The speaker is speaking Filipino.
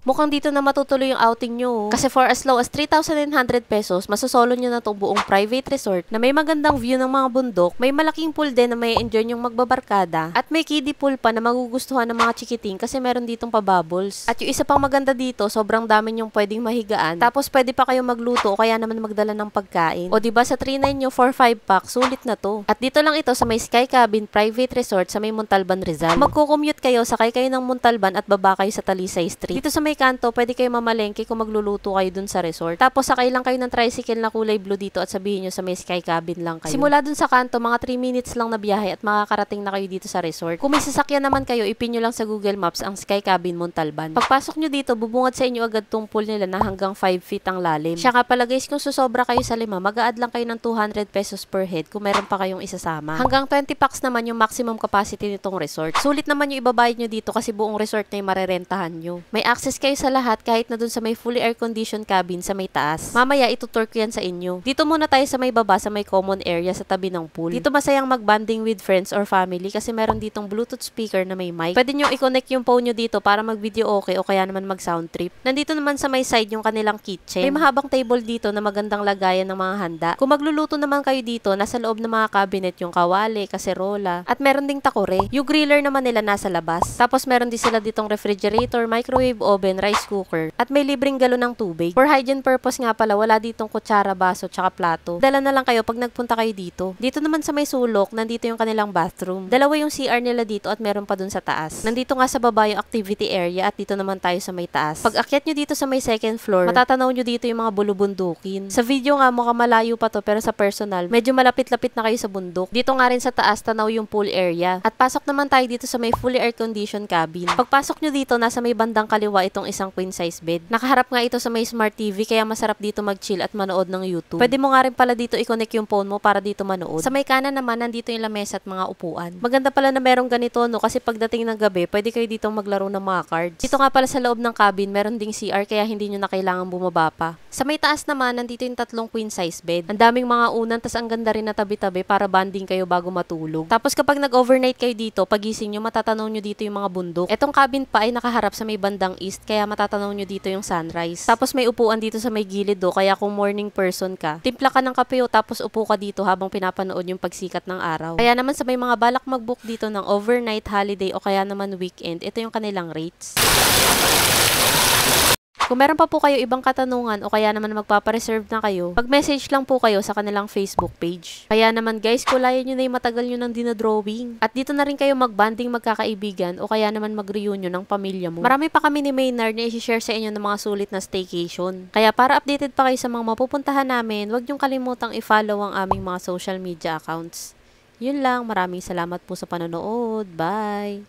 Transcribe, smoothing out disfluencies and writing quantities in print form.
Mukhang dito na matutuloy yung outing nyo. Kasi for as low as 3,900 pesos, masosolo nyo na tong buong private resort na may magandang view ng mga bundok, may malaking pool din na may enjoy yung magbabarkada, at may kiddie pool pa na magugustuhan ng mga chikiting kasi meron ditong pabubbles. At yung isa pang maganda dito, sobrang dami nyong pwedeng mahigaan. Tapos pwede pa kayo magluto o kaya naman magdala ng pagkain. O diba sa 3.9 nyo for 5 pack, sulit na to. At dito lang ito sa may Sky Cabin Private Resort sa may Montalban, Rizal. Magko-commute kayo, sakay kayo ng Montalban at baba kayo sa Talisay Street. Dito sa may kanto, pwede kayo mamalengke kung magluluto kayo dun sa resort. Tapos sakay lang kayo ng tricycle na kulay blue dito at sabihin nyo sa may Sky Cabin lang kayo. Simula dun sa kanto, mga 3 minutes lang na biyahe at makakarating na kayo dito sa resort. Kung may sasakyan naman kayo, ipin nyo lang sa Google Maps ang Sky Cabin Montalban. Pagpasok nyo dito, bubungad sa inyo agad tong pool nila na hanggang 5 feet ang lalim. Siya nga pala guys, kung susobra kayo sa 5, mag-a-add lang kayo ng 200 pesos per head kung meron pa kayong isasama. Hanggang 20 packs naman yung maximum capacity nitong resort. Sulit naman yung ibabayad nyo dito kasi buong resort na yung marerentahan nyo. May access kayo sa lahat kahit na dun sa may fully air-conditioned cabin sa may taas. Mamaya itutur ko yan sa inyo. Dito muna tayo sa may baba sa may common area sa tabi ng pool. Dito masayang mag-bonding with friends or family kasi meron ditong Bluetooth speaker na may mic. Pwede nyo i-connect yung phone nyo dito para mag-video okay o kaya naman mag-sound trip. Nandito naman sa may side yung kanilang kitchen. May mahabang table dito na magandang lagayan ng mga handa. Kung magluluto naman kayo dito, nasa loob ng mga cabinet yung kawali, kaserola, at meron ding takore. Yung griller naman nila nasa labas. Tapos meron din sila ditong refrigerator, microwave oven, rice cooker, at may libreng galon ng tubig. For hygiene purpose nga pala, wala ditong kutsara, baso, tsaka plato. Dala na lang kayo pag nagpunta kayo dito. Dito naman sa may sulok, nandito yung kanilang bathroom. Dalawa yung CR nila dito at meron pa dun sa taas. Nandito nga sa baba yung activity area at dito naman tayo sa may taas. Pag akyat nyo dito sa may second floor, matatanaw nyo dito yung mga bulubundukin. Sa video nga mukhang malayo pa to pero sa personal, medyo malapit-lapit na kayo sa bundok. Dito nga rin sa taas, tanaw yung pool area. At pasok naman tayo dito sa may fully air-conditioned cabin. Pagpasok nyo dito, nasa may bandang kaliwa itong isang queen size bed. Nakaharap nga ito sa may smart TV kaya masarap dito mag-chill at manood ng YouTube. Pwede mo nga rin pala dito i-connect yung phone mo para dito manood. Sa may kanan naman, nandito yung lamesa at mga upuan. Maganda pala na merong ganito no kasi pagdating ng gabi, pwede kayo dito maglaro ng mga cards. Dito nga pala sa loob ng cabin, meron ding CR kaya hindi nyo na kailangan bumaba pa. Sa may taas naman, nandito yung 3 queen size bed. Ang daming mga unan, tas ang ganda rin na tabi-tabi para banding kayo bago matulog. Tapos kapag nag-overnight kayo dito, pagising nyo, matatanaw nyo dito yung mga bundok. Etong cabin pa ay nakaharap sa may bandang east, kaya matatanaw nyo dito yung sunrise. Tapos may upuan dito sa may gilid do, kaya kung morning person ka, timpla ka ng kape o tapos upo ka dito habang pinapanood yung pagsikat ng araw. Kaya naman sa may mga balak mag-book dito ng overnight, holiday o kaya naman weekend, ito yung kanilang rates. Kung meron pa po kayo ibang katanungan o kaya naman magpapareserve na kayo, mag-message lang po kayo sa kanilang Facebook page. Kaya naman guys, kulayan nyo na yung matagal nyo ng dinadrawing. At dito na rin kayo mag-banding magkakaibigan o kaya naman mag-reunion ng pamilya mo. Marami pa kami ni Maynard na i-share sa inyo ng mga sulit na staycation. Kaya para updated pa kayo sa mga mapupuntahan namin, huwag nyong kalimutang i-follow ang aming mga social media accounts. Yun lang, maraming salamat po sa panonood. Bye!